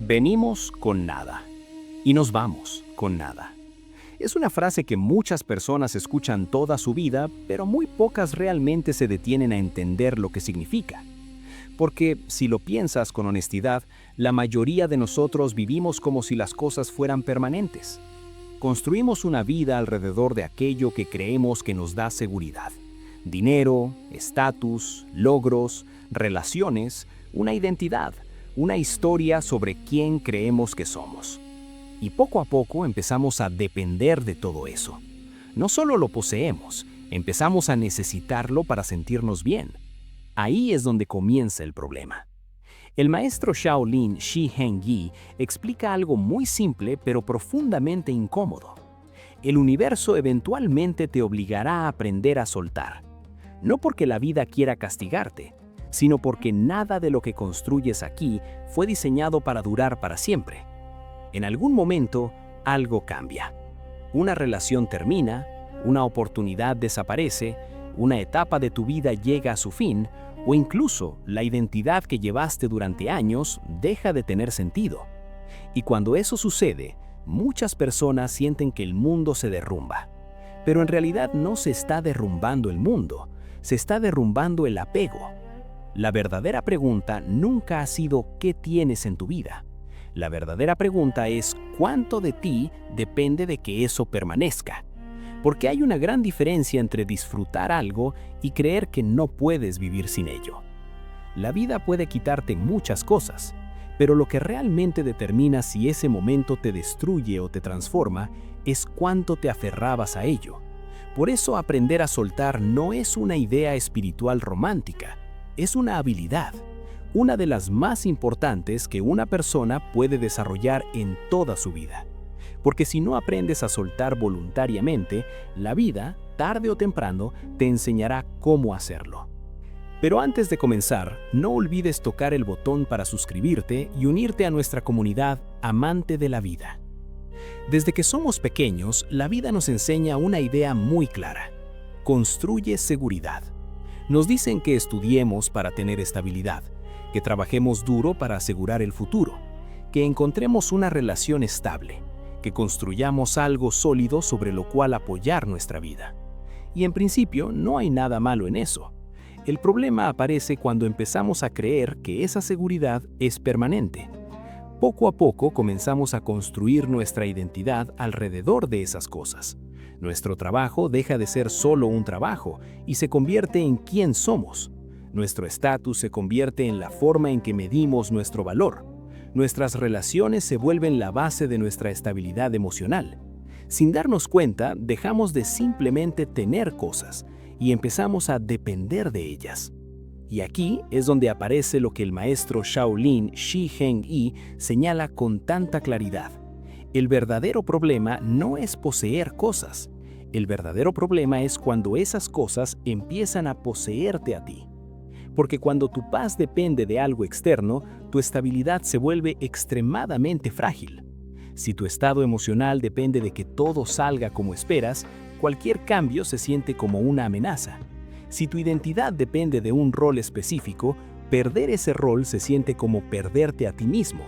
Venimos con nada y nos vamos con nada. Es una frase que muchas personas escuchan toda su vida, pero muy pocas realmente se detienen a entender lo que significa. Porque, si lo piensas con honestidad, la mayoría de nosotros vivimos como si las cosas fueran permanentes. Construimos una vida alrededor de aquello que creemos que nos da seguridad. Dinero, estatus, logros, relaciones, una identidad, una historia sobre quién creemos que somos. Y poco a poco empezamos a depender de todo eso. No solo lo poseemos, empezamos a necesitarlo para sentirnos bien. Ahí es donde comienza el problema. El maestro Shaolin Shi-Heng Yi explica algo muy simple pero profundamente incómodo. El universo eventualmente te obligará a aprender a soltar. No porque la vida quiera castigarte, sino porque nada de lo que construyes aquí fue diseñado para durar para siempre. En algún momento, algo cambia. Una relación termina, una oportunidad desaparece, una etapa de tu vida llega a su fin, o incluso la identidad que llevaste durante años deja de tener sentido. Y cuando eso sucede, muchas personas sienten que el mundo se derrumba. Pero en realidad no se está derrumbando el mundo, se está derrumbando el apego. La verdadera pregunta nunca ha sido ¿qué tienes en tu vida? La verdadera pregunta es ¿cuánto de ti depende de que eso permanezca? Porque hay una gran diferencia entre disfrutar algo y creer que no puedes vivir sin ello. La vida puede quitarte muchas cosas, pero lo que realmente determina si ese momento te destruye o te transforma es cuánto te aferrabas a ello. Por eso aprender a soltar no es una idea espiritual romántica, es una habilidad. Una de las más importantes que una persona puede desarrollar en toda su vida. Porque si no aprendes a soltar voluntariamente, la vida, tarde o temprano, te enseñará cómo hacerlo. Pero antes de comenzar, no olvides tocar el botón para suscribirte y unirte a nuestra comunidad Amante de la Vida. Desde que somos pequeños, la vida nos enseña una idea muy clara. Construye seguridad. Nos dicen que estudiemos para tener estabilidad, que trabajemos duro para asegurar el futuro, que encontremos una relación estable, que construyamos algo sólido sobre lo cual apoyar nuestra vida. Y en principio no hay nada malo en eso. El problema aparece cuando empezamos a creer que esa seguridad es permanente. Poco a poco comenzamos a construir nuestra identidad alrededor de esas cosas. Nuestro trabajo deja de ser solo un trabajo y se convierte en quién somos. Nuestro estatus se convierte en la forma en que medimos nuestro valor. Nuestras relaciones se vuelven la base de nuestra estabilidad emocional. Sin darnos cuenta, dejamos de simplemente tener cosas y empezamos a depender de ellas. Y aquí es donde aparece lo que el maestro Shaolin Shi-Heng Yi señala con tanta claridad. El verdadero problema no es poseer cosas. El verdadero problema es cuando esas cosas empiezan a poseerte a ti. Porque cuando tu paz depende de algo externo, tu estabilidad se vuelve extremadamente frágil. Si tu estado emocional depende de que todo salga como esperas, cualquier cambio se siente como una amenaza. Si tu identidad depende de un rol específico, perder ese rol se siente como perderte a ti mismo.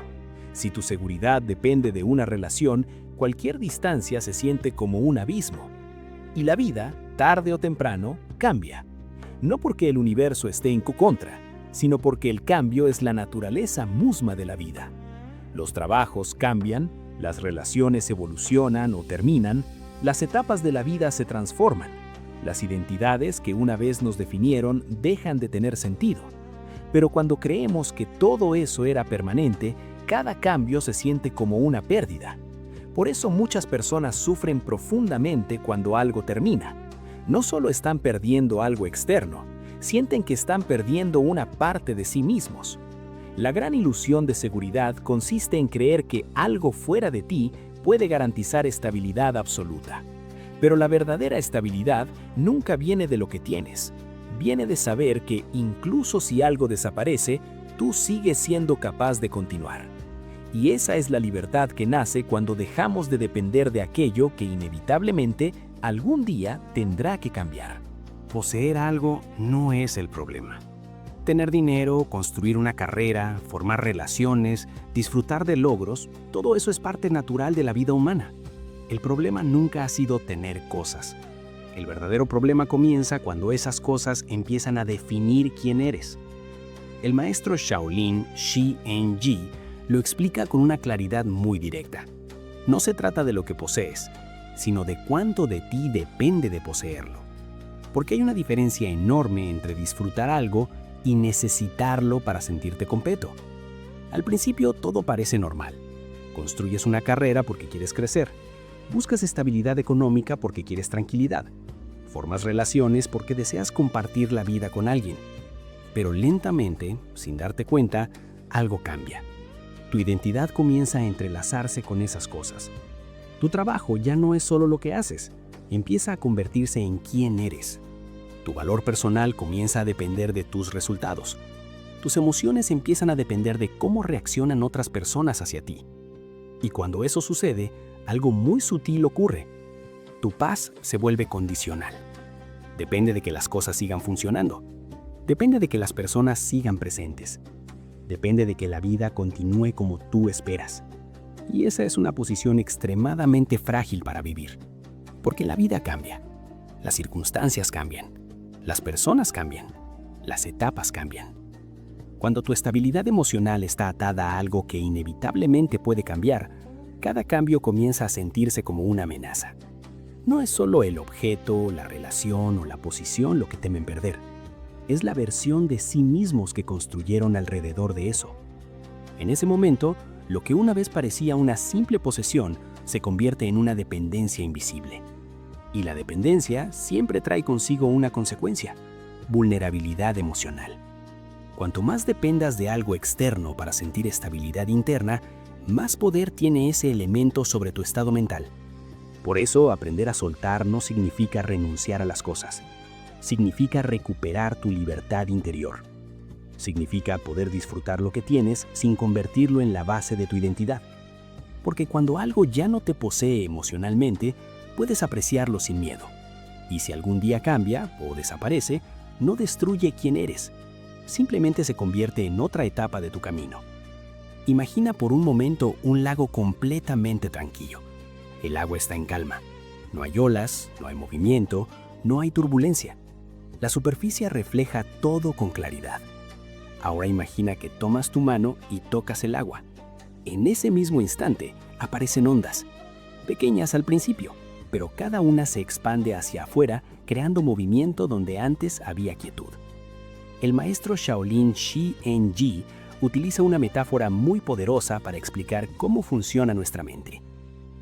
Si tu seguridad depende de una relación, cualquier distancia se siente como un abismo. Y la vida, tarde o temprano, cambia. No porque el universo esté en tu contra, sino porque el cambio es la naturaleza misma de la vida. Los trabajos cambian, las relaciones evolucionan o terminan, las etapas de la vida se transforman. Las identidades que una vez nos definieron dejan de tener sentido. Pero cuando creemos que todo eso era permanente, cada cambio se siente como una pérdida. Por eso muchas personas sufren profundamente cuando algo termina. No solo están perdiendo algo externo, sienten que están perdiendo una parte de sí mismos. La gran ilusión de seguridad consiste en creer que algo fuera de ti puede garantizar estabilidad absoluta. Pero la verdadera estabilidad nunca viene de lo que tienes. Viene de saber que incluso si algo desaparece, tú sigues siendo capaz de continuar. Y esa es la libertad que nace cuando dejamos de depender de aquello que inevitablemente algún día tendrá que cambiar. Poseer algo no es el problema. Tener dinero, construir una carrera, formar relaciones, disfrutar de logros, todo eso es parte natural de la vida humana. El problema nunca ha sido tener cosas. El verdadero problema comienza cuando esas cosas empiezan a definir quién eres. El maestro Shaolin Shi-En-Ji lo explica con una claridad muy directa. No se trata de lo que posees, sino de cuánto de ti depende de poseerlo. Porque hay una diferencia enorme entre disfrutar algo y necesitarlo para sentirte completo. Al principio todo parece normal. Construyes una carrera porque quieres crecer. Buscas estabilidad económica porque quieres tranquilidad. Formas relaciones porque deseas compartir la vida con alguien. Pero lentamente, sin darte cuenta, algo cambia. Tu identidad comienza a entrelazarse con esas cosas. Tu trabajo ya no es solo lo que haces, empieza a convertirse en quién eres. Tu valor personal comienza a depender de tus resultados. Tus emociones empiezan a depender de cómo reaccionan otras personas hacia ti. Y cuando eso sucede, algo muy sutil ocurre. Tu paz se vuelve condicional. Depende de que las cosas sigan funcionando. Depende de que las personas sigan presentes. Depende de que la vida continúe como tú esperas. Y esa es una posición extremadamente frágil para vivir. Porque la vida cambia. Las circunstancias cambian. Las personas cambian. Las etapas cambian. Cuando tu estabilidad emocional está atada a algo que inevitablemente puede cambiar, cada cambio comienza a sentirse como una amenaza. No es solo el objeto, la relación o la posición lo que temen perder. Es la versión de sí mismos que construyeron alrededor de eso. En ese momento, lo que una vez parecía una simple posesión se convierte en una dependencia invisible. Y la dependencia siempre trae consigo una consecuencia: vulnerabilidad emocional. Cuanto más dependas de algo externo para sentir estabilidad interna, más poder tiene ese elemento sobre tu estado mental. Por eso, aprender a soltar no significa renunciar a las cosas. Significa recuperar tu libertad interior. Significa poder disfrutar lo que tienes sin convertirlo en la base de tu identidad. Porque cuando algo ya no te posee emocionalmente, puedes apreciarlo sin miedo. Y si algún día cambia o desaparece, no destruye quién eres. Simplemente se convierte en otra etapa de tu camino. Imagina por un momento un lago completamente tranquilo. El agua está en calma. No hay olas, no hay movimiento, no hay turbulencia. La superficie refleja todo con claridad. Ahora imagina que tomas tu mano y tocas el agua. En ese mismo instante aparecen ondas, pequeñas al principio, pero cada una se expande hacia afuera, creando movimiento donde antes había quietud. El maestro Shaolin Shi-En-Ji utiliza una metáfora muy poderosa para explicar cómo funciona nuestra mente.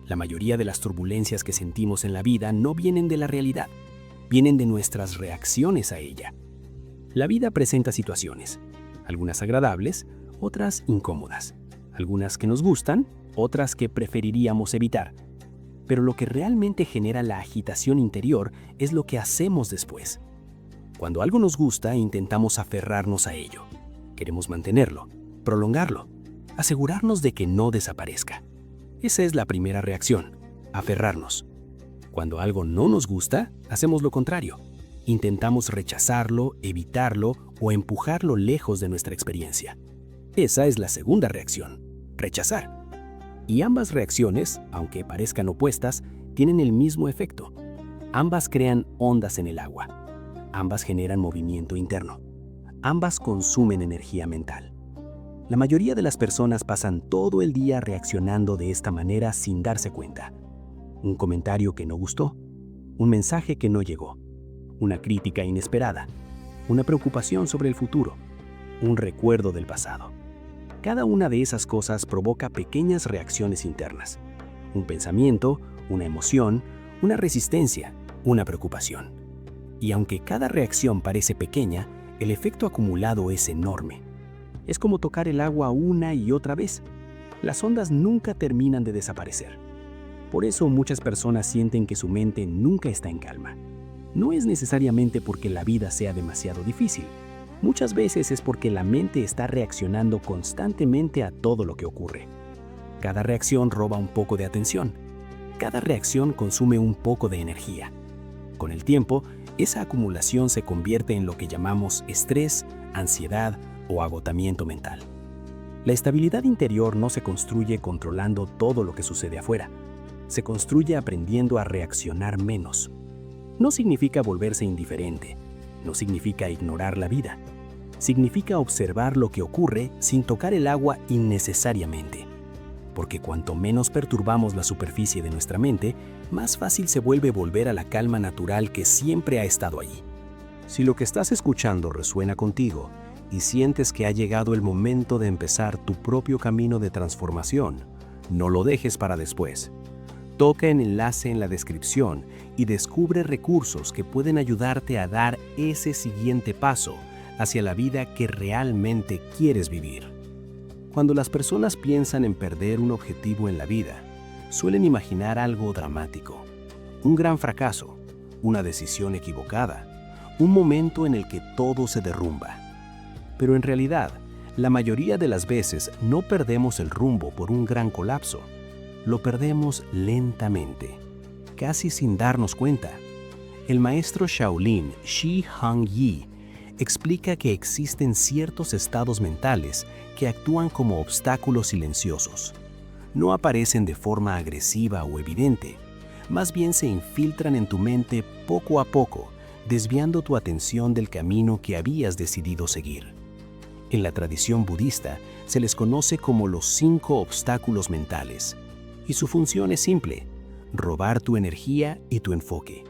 La mayoría de las turbulencias que sentimos en la vida no vienen de la realidad, vienen de nuestras reacciones a ella. La vida presenta situaciones, algunas agradables, otras incómodas, algunas que nos gustan, otras que preferiríamos evitar. Pero lo que realmente genera la agitación interior es lo que hacemos después. Cuando algo nos gusta, intentamos aferrarnos a ello. Queremos mantenerlo, prolongarlo, asegurarnos de que no desaparezca. Esa es la primera reacción, aferrarnos. Cuando algo no nos gusta, hacemos lo contrario. Intentamos rechazarlo, evitarlo o empujarlo lejos de nuestra experiencia. Esa es la segunda reacción, rechazar. Y ambas reacciones, aunque parezcan opuestas, tienen el mismo efecto. Ambas crean ondas en el agua. Ambas generan movimiento interno. Ambas consumen energía mental. La mayoría de las personas pasan todo el día reaccionando de esta manera sin darse cuenta. Un comentario que no gustó, un mensaje que no llegó, una crítica inesperada, una preocupación sobre el futuro, un recuerdo del pasado. Cada una de esas cosas provoca pequeñas reacciones internas. Un pensamiento, una emoción, una resistencia, una preocupación. Y aunque cada reacción parece pequeña, el efecto acumulado es enorme. Es como tocar el agua una y otra vez. Las ondas nunca terminan de desaparecer. Por eso muchas personas sienten que su mente nunca está en calma. No es necesariamente porque la vida sea demasiado difícil. Muchas veces es porque la mente está reaccionando constantemente a todo lo que ocurre. Cada reacción roba un poco de atención. Cada reacción consume un poco de energía. Con el tiempo, esa acumulación se convierte en lo que llamamos estrés, ansiedad o agotamiento mental. La estabilidad interior no se construye controlando todo lo que sucede afuera. Se construye aprendiendo a reaccionar menos. No significa volverse indiferente, no significa ignorar la vida. Significa observar lo que ocurre sin tocar el agua innecesariamente. Porque cuanto menos perturbamos la superficie de nuestra mente, más fácil se vuelve volver a la calma natural que siempre ha estado allí. Si lo que estás escuchando resuena contigo y sientes que ha llegado el momento de empezar tu propio camino de transformación, no lo dejes para después. Toca el enlace en la descripción y descubre recursos que pueden ayudarte a dar ese siguiente paso hacia la vida que realmente quieres vivir. Cuando las personas piensan en perder un objetivo en la vida, suelen imaginar algo dramático, un gran fracaso, una decisión equivocada, un momento en el que todo se derrumba. Pero en realidad, la mayoría de las veces no perdemos el rumbo por un gran colapso. Lo perdemos lentamente, casi sin darnos cuenta. El maestro Shaolin Shi Hang Yi explica que existen ciertos estados mentales que actúan como obstáculos silenciosos. No aparecen de forma agresiva o evidente, más bien se infiltran en tu mente poco a poco, desviando tu atención del camino que habías decidido seguir. En la tradición budista se les conoce como los 5 obstáculos mentales, y su función es simple: robar tu energía y tu enfoque.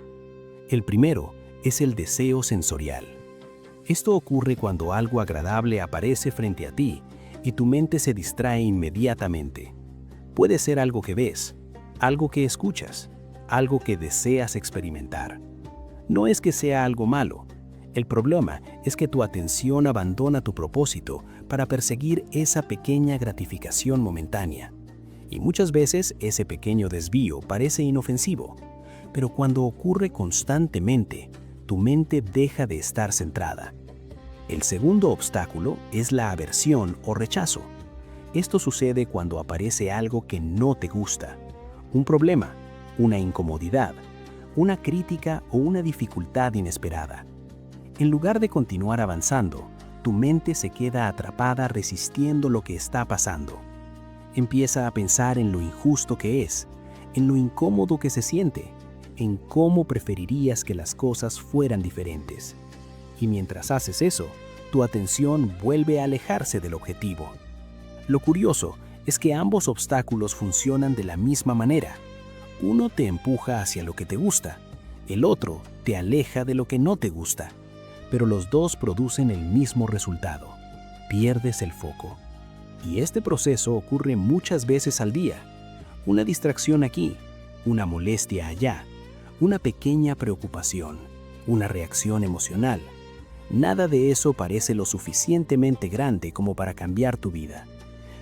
El primero es el deseo sensorial. Esto ocurre cuando algo agradable aparece frente a ti y tu mente se distrae inmediatamente. Puede ser algo que ves, algo que escuchas, algo que deseas experimentar. No es que sea algo malo. El problema es que tu atención abandona tu propósito para perseguir esa pequeña gratificación momentánea. Y muchas veces ese pequeño desvío parece inofensivo, pero cuando ocurre constantemente, tu mente deja de estar centrada. El segundo obstáculo es la aversión o rechazo. Esto sucede cuando aparece algo que no te gusta, un problema, una incomodidad, una crítica o una dificultad inesperada. En lugar de continuar avanzando, tu mente se queda atrapada resistiendo lo que está pasando. Empieza a pensar en lo injusto que es, en lo incómodo que se siente, en cómo preferirías que las cosas fueran diferentes. Y mientras haces eso, tu atención vuelve a alejarse del objetivo. Lo curioso es que ambos obstáculos funcionan de la misma manera. Uno te empuja hacia lo que te gusta, el otro te aleja de lo que no te gusta. Pero los dos producen el mismo resultado: pierdes el foco. Y este proceso ocurre muchas veces al día. Una distracción aquí, una molestia allá, una pequeña preocupación, una reacción emocional. Nada de eso parece lo suficientemente grande como para cambiar tu vida.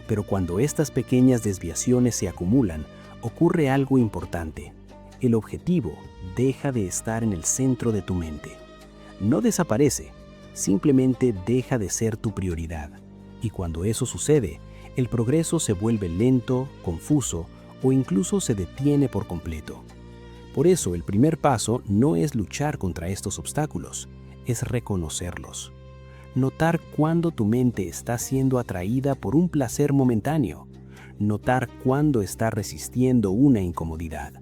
Pero cuando estas pequeñas desviaciones se acumulan, ocurre algo importante. El objetivo deja de estar en el centro de tu mente. No desaparece, simplemente deja de ser tu prioridad. Y cuando eso sucede, el progreso se vuelve lento, confuso o incluso se detiene por completo. Por eso el primer paso no es luchar contra estos obstáculos, es reconocerlos. Notar cuándo tu mente está siendo atraída por un placer momentáneo. Notar cuándo está resistiendo una incomodidad.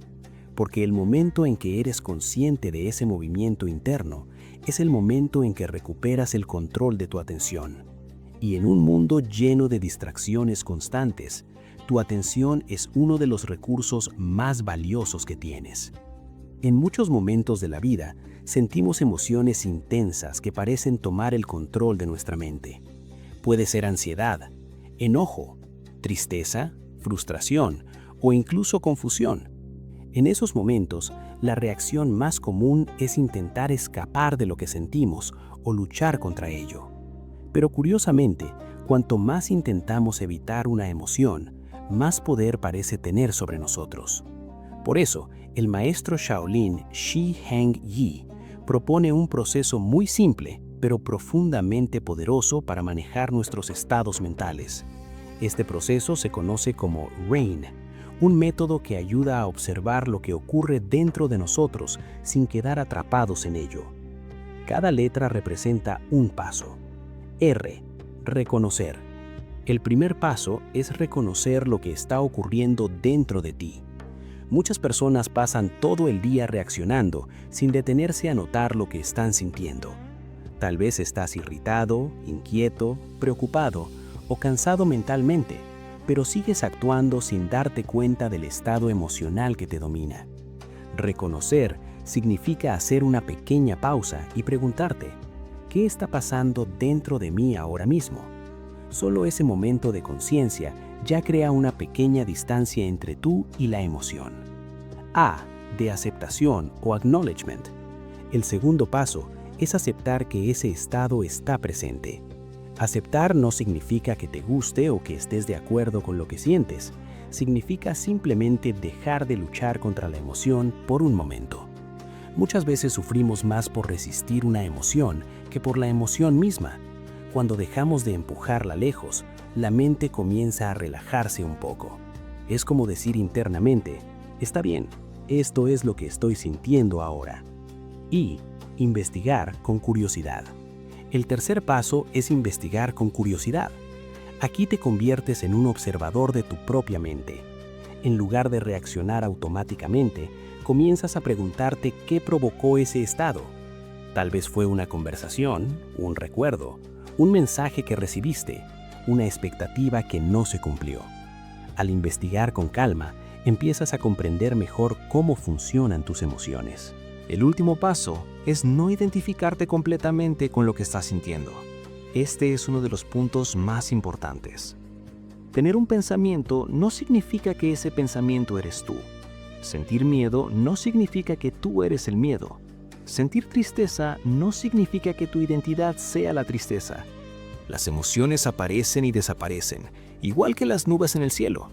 Porque el momento en que eres consciente de ese movimiento interno es el momento en que recuperas el control de tu atención. Y en un mundo lleno de distracciones constantes, tu atención es uno de los recursos más valiosos que tienes. En muchos momentos de la vida, sentimos emociones intensas que parecen tomar el control de nuestra mente. Puede ser ansiedad, enojo, tristeza, frustración o incluso confusión. En esos momentos, la reacción más común es intentar escapar de lo que sentimos o luchar contra ello. Pero curiosamente, cuanto más intentamos evitar una emoción, más poder parece tener sobre nosotros. Por eso, el maestro Shaolin Shi Hang Yi propone un proceso muy simple, pero profundamente poderoso para manejar nuestros estados mentales. Este proceso se conoce como RAIN, un método que ayuda a observar lo que ocurre dentro de nosotros sin quedar atrapados en ello. Cada letra representa un paso. R. Reconocer. El primer paso es reconocer lo que está ocurriendo dentro de ti. Muchas personas pasan todo el día reaccionando sin detenerse a notar lo que están sintiendo. Tal vez estás irritado, inquieto, preocupado o cansado mentalmente, pero sigues actuando sin darte cuenta del estado emocional que te domina. Reconocer significa hacer una pequeña pausa y preguntarte, ¿qué está pasando dentro de mí ahora mismo? Solo ese momento de conciencia ya crea una pequeña distancia entre tú y la emoción. A. De aceptación o acknowledgement. El segundo paso es aceptar que ese estado está presente. Aceptar no significa que te guste o que estés de acuerdo con lo que sientes. Significa simplemente dejar de luchar contra la emoción por un momento. Muchas veces sufrimos más por resistir una emoción que por la emoción misma. Cuando dejamos de empujarla lejos, la mente comienza a relajarse un poco. Es como decir internamente, está bien, esto es lo que estoy sintiendo ahora. Y investigar con curiosidad. El tercer paso es investigar con curiosidad. Aquí te conviertes en un observador de tu propia mente. En lugar de reaccionar automáticamente, comienzas a preguntarte qué provocó ese estado. Tal vez fue una conversación, un recuerdo, un mensaje que recibiste, una expectativa que no se cumplió. Al investigar con calma, empiezas a comprender mejor cómo funcionan tus emociones. El último paso es no identificarte completamente con lo que estás sintiendo. Este es uno de los puntos más importantes. Tener un pensamiento no significa que ese pensamiento eres tú. Sentir miedo no significa que tú eres el miedo. Sentir tristeza no significa que tu identidad sea la tristeza. Las emociones aparecen y desaparecen, igual que las nubes en el cielo.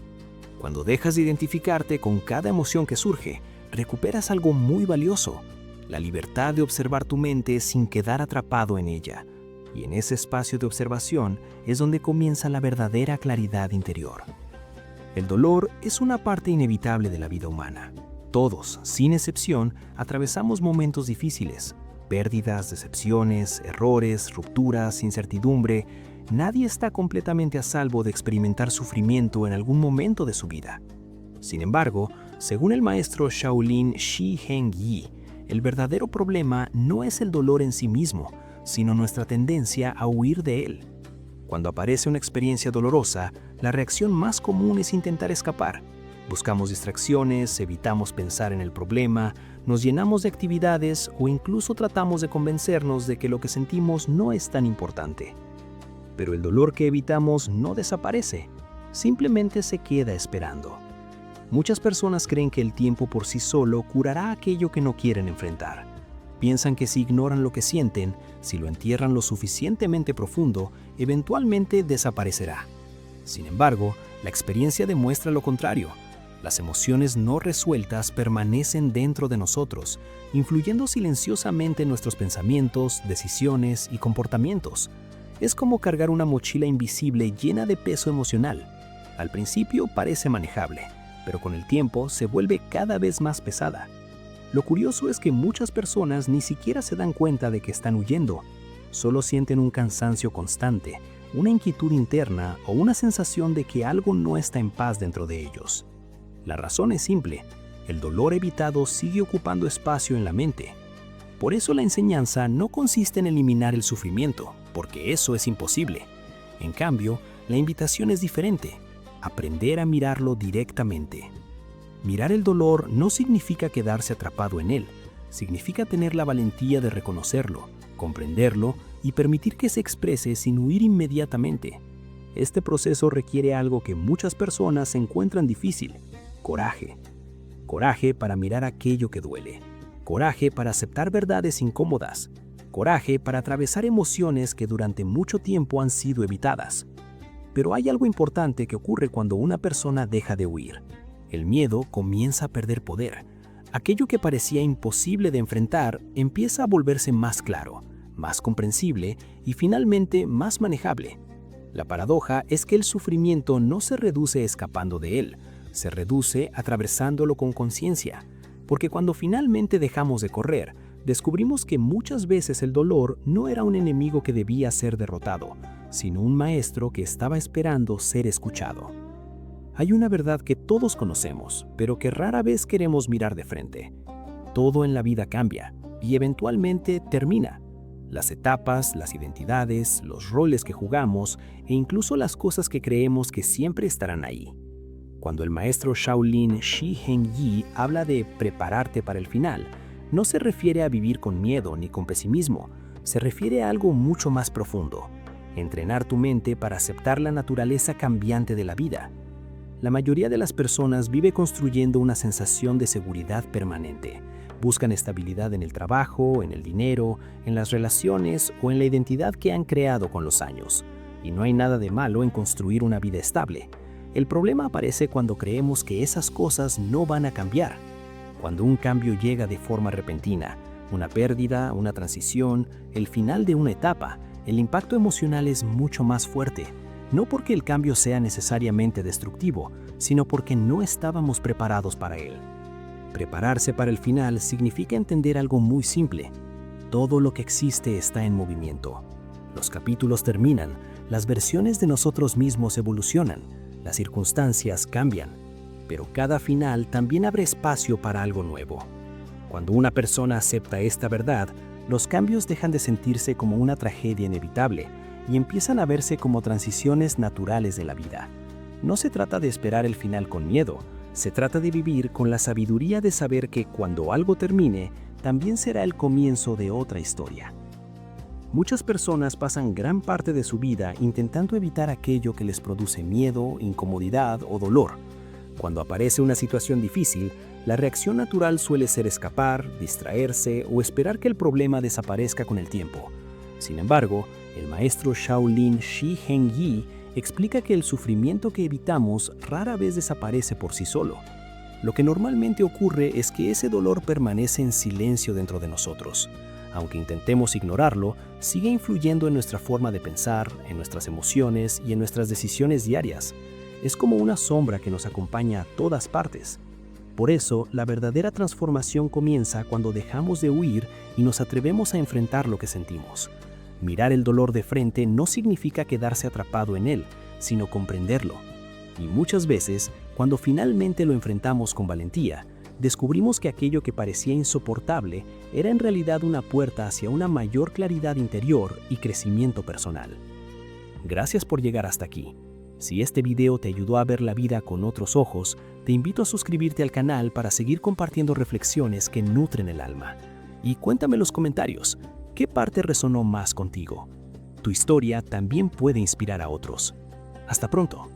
Cuando dejas de identificarte con cada emoción que surge, recuperas algo muy valioso, la libertad de observar tu mente sin quedar atrapado en ella. Y en ese espacio de observación es donde comienza la verdadera claridad interior. El dolor es una parte inevitable de la vida humana. Todos, sin excepción, atravesamos momentos difíciles, pérdidas, decepciones, errores, rupturas, incertidumbre. Nadie está completamente a salvo de experimentar sufrimiento en algún momento de su vida. Sin embargo, según el maestro Shaolin Zhi-Heng Yi, el verdadero problema no es el dolor en sí mismo, sino nuestra tendencia a huir de él. Cuando aparece una experiencia dolorosa, la reacción más común es intentar escapar. Buscamos distracciones, evitamos pensar en el problema, nos llenamos de actividades o incluso tratamos de convencernos de que lo que sentimos no es tan importante. Pero el dolor que evitamos no desaparece, simplemente se queda esperando. Muchas personas creen que el tiempo por sí solo curará aquello que no quieren enfrentar. Piensan que si ignoran lo que sienten, si lo entierran lo suficientemente profundo, eventualmente desaparecerá. Sin embargo, la experiencia demuestra lo contrario. Las emociones no resueltas permanecen dentro de nosotros, influyendo silenciosamente en nuestros pensamientos, decisiones y comportamientos. Es como cargar una mochila invisible llena de peso emocional. Al principio parece manejable, pero con el tiempo se vuelve cada vez más pesada. Lo curioso es que muchas personas ni siquiera se dan cuenta de que están huyendo. Solo sienten un cansancio constante, una inquietud interna o una sensación de que algo no está en paz dentro de ellos. La razón es simple: el dolor evitado sigue ocupando espacio en la mente. Por eso la enseñanza no consiste en eliminar el sufrimiento, porque eso es imposible. En cambio, la invitación es diferente: aprender a mirarlo directamente. Mirar el dolor no significa quedarse atrapado en él, significa tener la valentía de reconocerlo, comprenderlo y permitir que se exprese sin huir inmediatamente. Este proceso requiere algo que muchas personas encuentran difícil: coraje. Coraje para mirar aquello que duele. Coraje para aceptar verdades incómodas. Coraje para atravesar emociones que durante mucho tiempo han sido evitadas. Pero hay algo importante que ocurre cuando una persona deja de huir. El miedo comienza a perder poder. Aquello que parecía imposible de enfrentar empieza a volverse más claro, más comprensible y finalmente más manejable. La paradoja es que el sufrimiento no se reduce escapando de él, se reduce atravesándolo con conciencia, porque cuando finalmente dejamos de correr, descubrimos que muchas veces el dolor no era un enemigo que debía ser derrotado, sino un maestro que estaba esperando ser escuchado. Hay una verdad que todos conocemos, pero que rara vez queremos mirar de frente. Todo en la vida cambia y eventualmente termina. Las etapas, las identidades, los roles que jugamos e incluso las cosas que creemos que siempre estarán ahí. Cuando el maestro Shaolin Shi-Heng Yi habla de prepararte para el final, no se refiere a vivir con miedo ni con pesimismo, se refiere a algo mucho más profundo: entrenar tu mente para aceptar la naturaleza cambiante de la vida. La mayoría de las personas vive construyendo una sensación de seguridad permanente. Buscan estabilidad en el trabajo, en el dinero, en las relaciones o en la identidad que han creado con los años. Y no hay nada de malo en construir una vida estable. El problema aparece cuando creemos que esas cosas no van a cambiar. Cuando un cambio llega de forma repentina, una pérdida, una transición, el final de una etapa, el impacto emocional es mucho más fuerte. No porque el cambio sea necesariamente destructivo, sino porque no estábamos preparados para él. Prepararse para el final significa entender algo muy simple: todo lo que existe está en movimiento. Los capítulos terminan, las versiones de nosotros mismos evolucionan, las circunstancias cambian, pero cada final también abre espacio para algo nuevo. Cuando una persona acepta esta verdad, los cambios dejan de sentirse como una tragedia inevitable y empiezan a verse como transiciones naturales de la vida. No se trata de esperar el final con miedo, se trata de vivir con la sabiduría de saber que cuando algo termine, también será el comienzo de otra historia. Muchas personas pasan gran parte de su vida intentando evitar aquello que les produce miedo, incomodidad o dolor. Cuando aparece una situación difícil, la reacción natural suele ser escapar, distraerse o esperar que el problema desaparezca con el tiempo. Sin embargo, el maestro Shaolin Shi-Heng Yi explica que el sufrimiento que evitamos rara vez desaparece por sí solo. Lo que normalmente ocurre es que ese dolor permanece en silencio dentro de nosotros. Aunque intentemos ignorarlo, sigue influyendo en nuestra forma de pensar, en nuestras emociones y en nuestras decisiones diarias. Es como una sombra que nos acompaña a todas partes. Por eso, la verdadera transformación comienza cuando dejamos de huir y nos atrevemos a enfrentar lo que sentimos. Mirar el dolor de frente no significa quedarse atrapado en él, sino comprenderlo. Y muchas veces, cuando finalmente lo enfrentamos con valentía, descubrimos que aquello que parecía insoportable era en realidad una puerta hacia una mayor claridad interior y crecimiento personal. Gracias por llegar hasta aquí. Si este video te ayudó a ver la vida con otros ojos, te invito a suscribirte al canal para seguir compartiendo reflexiones que nutren el alma. Y cuéntame en los comentarios, ¿qué parte resonó más contigo? Tu historia también puede inspirar a otros. Hasta pronto.